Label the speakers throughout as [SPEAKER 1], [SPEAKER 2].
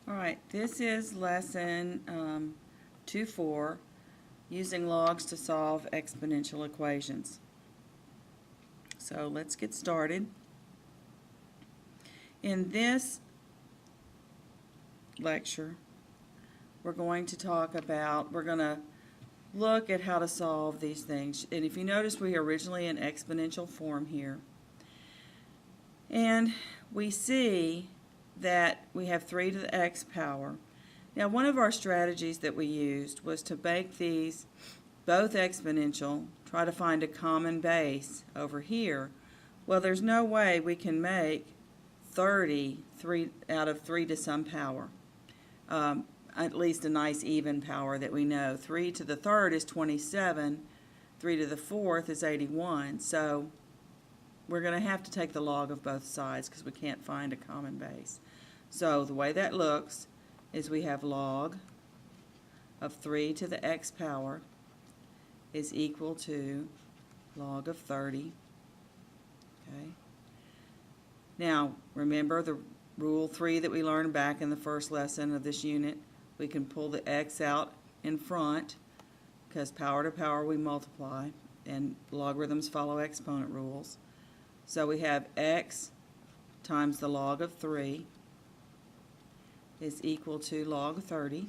[SPEAKER 1] Alright, this is lesson 2.4, using logs to solve exponential equations. So let's get started. In this lecture, we're going to look at how to solve these things. And if you notice, we are originally in exponential form here. And we see that we have 3 to the x power. Now, one of our strategies that we used was to make these both exponential, try to find a common base over here. Well, there's no way we can make 3 out of 3 to some power. At least a nice even power that we know. 3 to the third is 27, 3 to the fourth is 81. So we're going to have to take the log of both sides because we can't find a common base. So the way that looks is we have log of 3 to the x power is equal to log of 30. Okay. Now remember the rule 3 that we learned back in the first lesson of this unit. We can pull the x out in front because power to power we multiply and logarithms follow exponent rules. So we have x times the log of 3 is equal to log 30.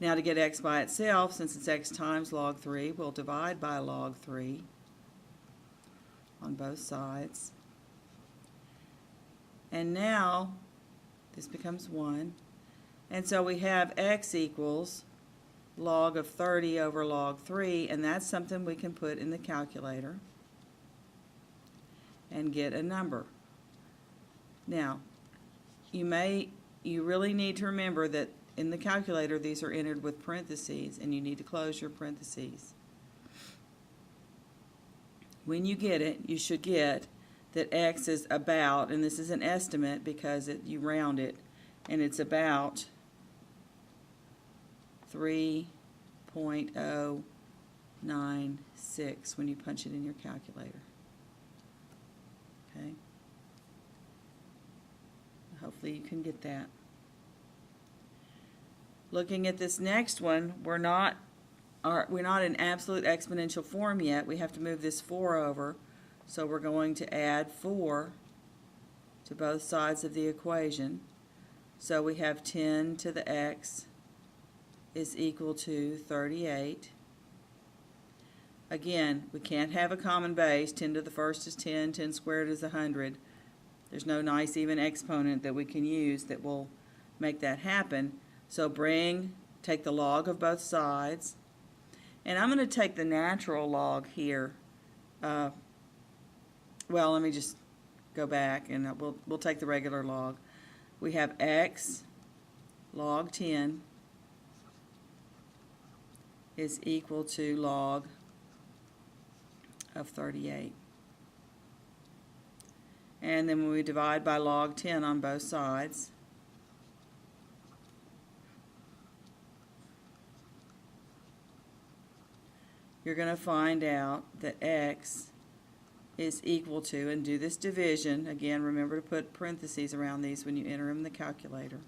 [SPEAKER 1] Now to get x by itself, since it's x times log 3, we'll divide by log 3 on both sides. And now this becomes 1. And so we have x equals log of 30 over log 3, and that's something we can put in the calculator and get a number. Now, you really need to remember that in the calculator these are entered with parentheses, and you need to close your parentheses. When you get it, you should get that x is about, and this is an estimate because you round it, and it's about 3.096 when you punch it in your calculator. Okay? Hopefully you can get that. Looking at this next one, we're not in absolute exponential form yet. We have to move this 4 over. So we're going to add 4 to both sides of the equation. So we have 10 to the x is equal to 38. Again, we can't have a common base. 10 to the first is 10, 10 squared is 100. There's no nice even exponent that we can use that will make that happen. So take the log of both sides. And I'm going to take the natural log here. Well, let me just go back and we'll take the regular log. We have x log 10 is equal to log of 38. And then when we divide by log 10 on both sides, you're going to find out that x is equal to, and do this division, again remember to put parentheses around these when you enter them in the calculator,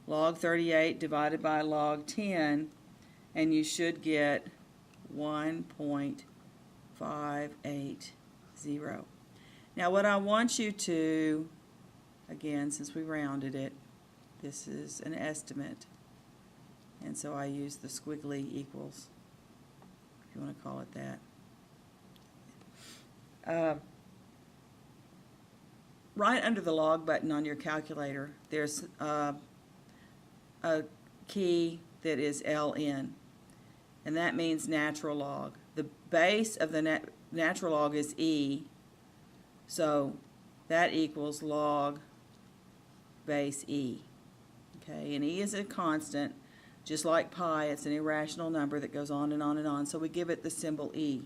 [SPEAKER 1] log 38 divided by log 10, and you should get 1.580. Now what I want you to, again since we rounded it, this is an estimate, and so I use the squiggly equals, if you want to call it that. Right under the log button on your calculator, there's a key that is LN, and that means natural log. The base of the natural log is E, so that equals log base E. Okay, and E is a constant, just like pi. It's an irrational number that goes on and on and on, so we give it the symbol E.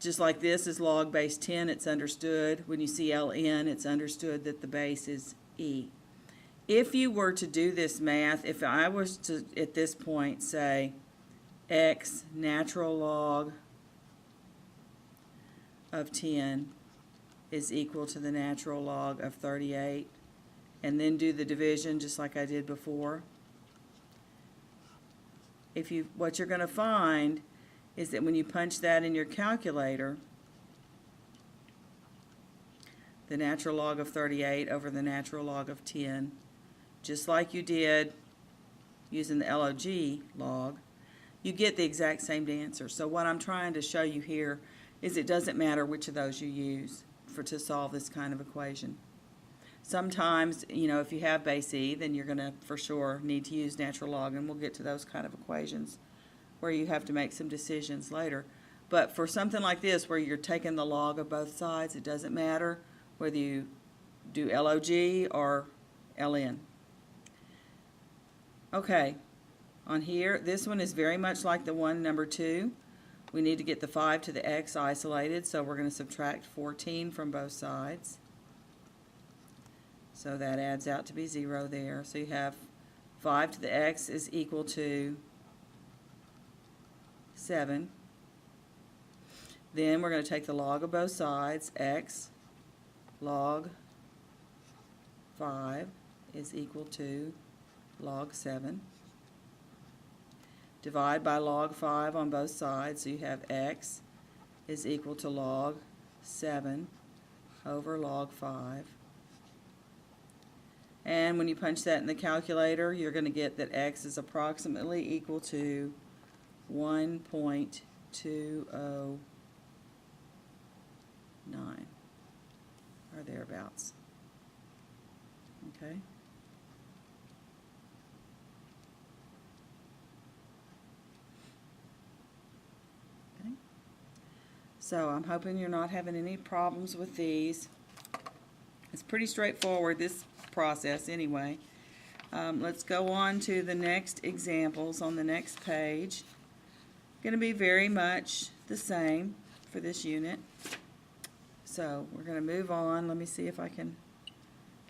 [SPEAKER 1] Just like this is log base 10, it's understood. When you see LN, it's understood that the base is E. If you were to do this math, if I was to, at this point, say x natural log of 10 is equal to the natural log of 38, and then do the division just like I did before. What you're going to find is that when you punch that in your calculator, the natural log of 38 over the natural log of 10, just like you did using the log log, you get the exact same answer. So what I'm trying to show you here is it doesn't matter which of those you use to solve this kind of equation. Sometimes, if you have base e, then you're going to for sure need to use natural log, and we'll get to those kind of equations where you have to make some decisions later. But for something like this where you're taking the log of both sides, it doesn't matter whether you do log or ln. Okay, on here, this one is very much like the one number 2. We need to get the 5 to the x isolated, so we're going to subtract 14 from both sides. So that adds out to be 0 there. So you have 5 to the x is equal to 7. Then we're going to take the log of both sides. X log 5 is equal to log 7. Divide by log 5 on both sides, so you have x is equal to log 7 over log 5. And when you punch that in the calculator, you're going to get that x is approximately equal to 1.209, or thereabouts. Okay? So I'm hoping you're not having any problems with these. It's pretty straightforward, this process anyway. Let's go on to the next examples on the next page. Going to be very much the same for this unit. So we're going to move on. Let me see if I can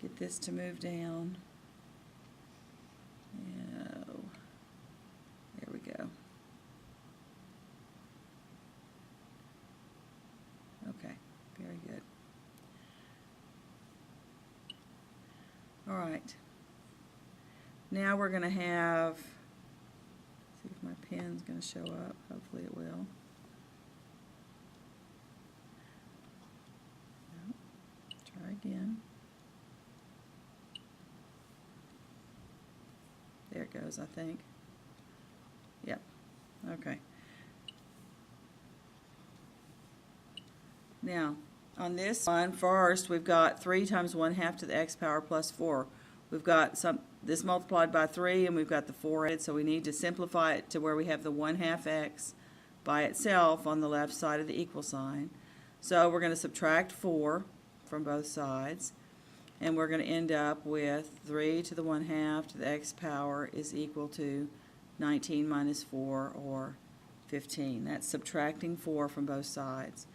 [SPEAKER 1] get this to move down. Oh, there we go. Okay, very good. All right. Now we're going to have, see if my pen's going to show up. Hopefully it will. No. Try again. There it goes, I think. Yep. Okay. Now, on this one, first, we've got 3 times 1/2 to the x power plus 4. We've got this multiplied by 3, and we've got the 4 added, so we need to simplify it to where we have the 1/2 x by itself on the left side of the equal sign. So we're going to subtract 4 from both sides, and we're going to end up with 3 to the 1/2 to the x power is equal to 19 minus 4, or 15. That's subtracting 4 from both sides.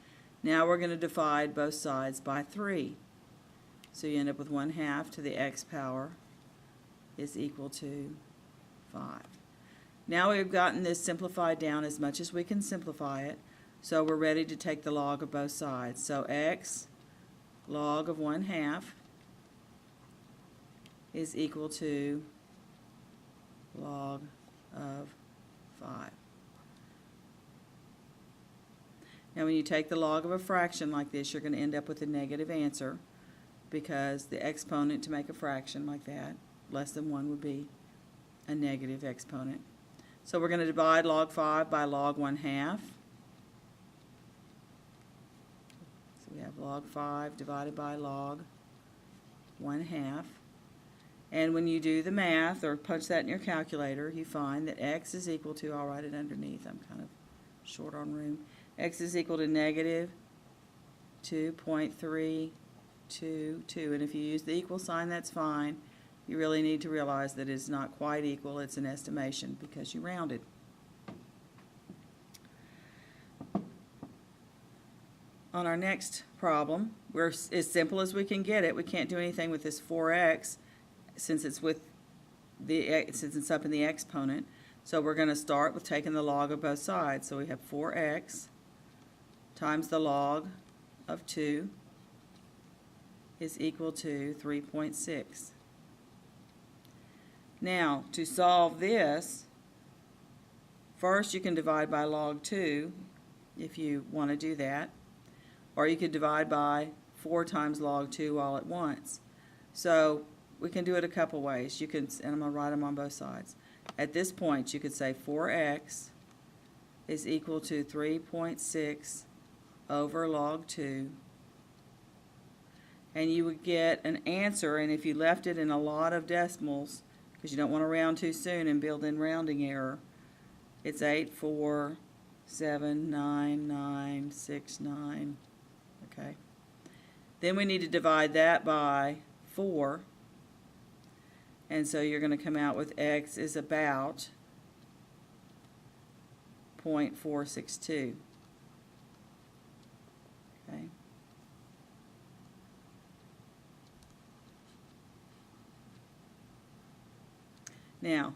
[SPEAKER 1] Now we're going to divide both sides by 3. So you end up with 1/2 to the x power is equal to 5. Now we've gotten this simplified down as much as we can simplify it, so we're ready to take the log of both sides. So x log of 1/2 is equal to log of 5. Now when you take the log of a fraction like this, you're going to end up with a negative answer, because the exponent to make a fraction like that, less than 1, would be a negative exponent. So we're going to divide log 5 by log 1/2. So we have log 5 divided by log 1/2. And when you do the math, or punch that in your calculator, you find that x is equal to, I'll write it underneath, I'm kind of short on room, x is equal to negative 2.322, and if you use the equal sign, that's fine. You really need to realize that it's not quite equal, it's an estimation because you rounded. On our next problem, we're as simple as we can get it. We can't do anything with this 4x since it's up in the exponent. So we're going to start with taking the log of both sides. So we have 4x times the log of 2 is equal to 3.6. Now, to solve this, first you can divide by log 2 if you want to do that, or you could divide by 4 times log 2 all at once. So we can do it a couple ways. You can, and I'm going to write them on both sides. At this point, you could say 4x is equal to 3.6 over log 2. And you would get an answer, and if you left it in a lot of decimals, because you don't want to round too soon and build in rounding error, it's 8479969. Okay. Then we need to divide that by 4. And so you're going to come out with x is about 0.462. Okay. Now,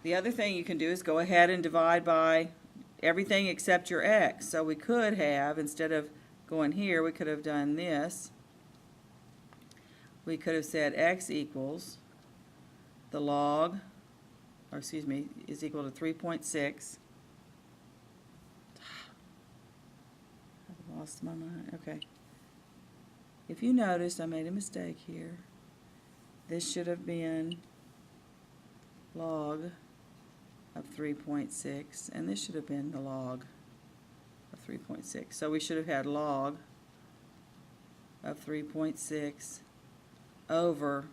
[SPEAKER 1] the other thing you can do is go ahead and divide by everything except your x. So we could have, instead of going here, we could have done this. We could have said x equals the log, or excuse me, is equal to 3.6. I've lost my mind. Okay. If you noticed, I made a mistake here. This should have been log of 3.6, and this should have been the log of 3.6. So we should have had log of 3.6 over,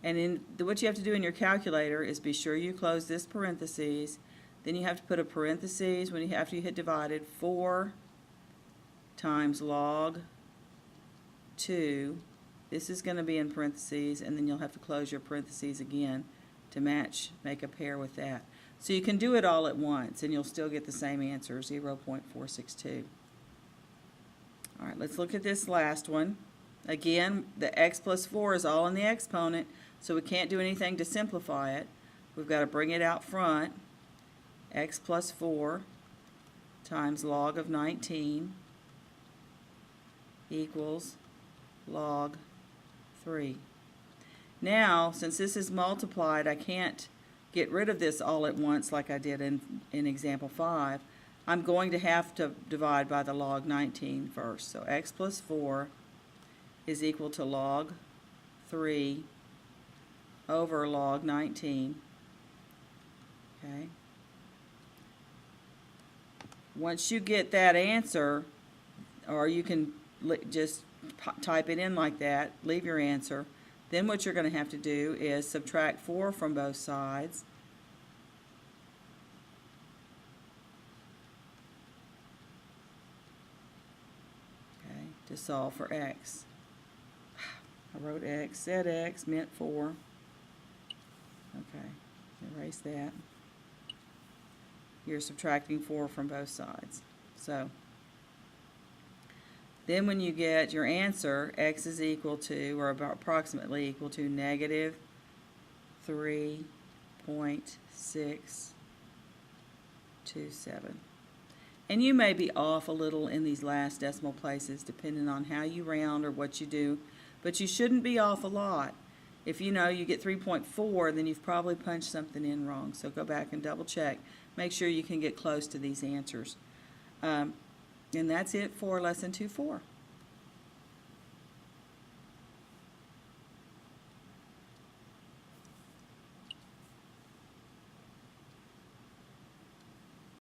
[SPEAKER 1] and what you have to do in your calculator is be sure you close this parentheses. Then you have to put a parentheses after you hit divided, 4 times log 2. This is going to be in parentheses, and then you'll have to close your parentheses again to make a pair with that. So you can do it all at once, and you'll still get the same answer, 0.462. All right, let's look at this last one. Again, the x plus 4 is all in the exponent, so we can't do anything to simplify it. We've got to bring it out front. X plus 4 times log of 19 equals log 3. Now, since this is multiplied, I can't get rid of this all at once like I did in example 5. I'm going to have to divide by the log 19 first. So x plus 4 is equal to log 3 over log 19. Okay. Once you get that answer, or you can just type it in like that, leave your answer, then what you're going to have to do is subtract 4 from both sides. Okay, to solve for x. I wrote x, said x, meant 4. Okay, erase that. You're subtracting 4 from both sides. So then when you get your answer, x is equal to, or about approximately equal to, negative 3.627. And you may be off a little in these last decimal places depending on how you round or what you do, but you shouldn't be off a lot. If you know you get 3.4, then you've probably punched something in wrong. So go back and double check. Make sure you can get close to these answers. And that's it for lesson 2-4.